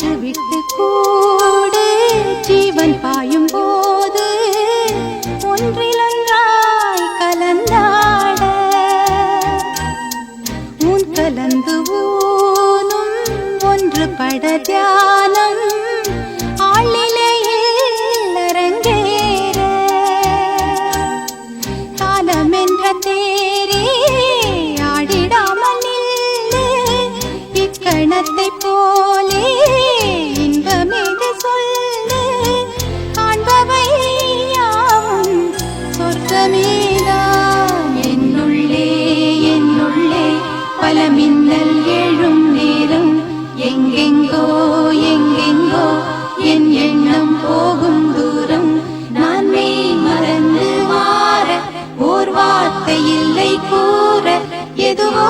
ஒன்று விட்டு கூடு ஜீவன் பாயும் போது ஒன்றிலொன்றாய் கலந்தாட உன் கலந்து ஊனும் ஒன்று பட தியானம் ஆளிலையில் அரங்கேற காலம் என்ற தேரே ஆடிடாமல் நில்லு இக்கணத்தை போலே இன்பமேது சொல்லு காண்பவை யாவும் சொர்க்கமேதான் என்னுள்ளே என்னுள்ளே பல மின்னல் எழும் நேரம் எங்கெங்கோ எங்கெங்கோ என் எண்ணம் போகும் தூரம் நான் மெய் மறந்து மாற ஓர் வார்த்தை இல்லை கூற எதுவோ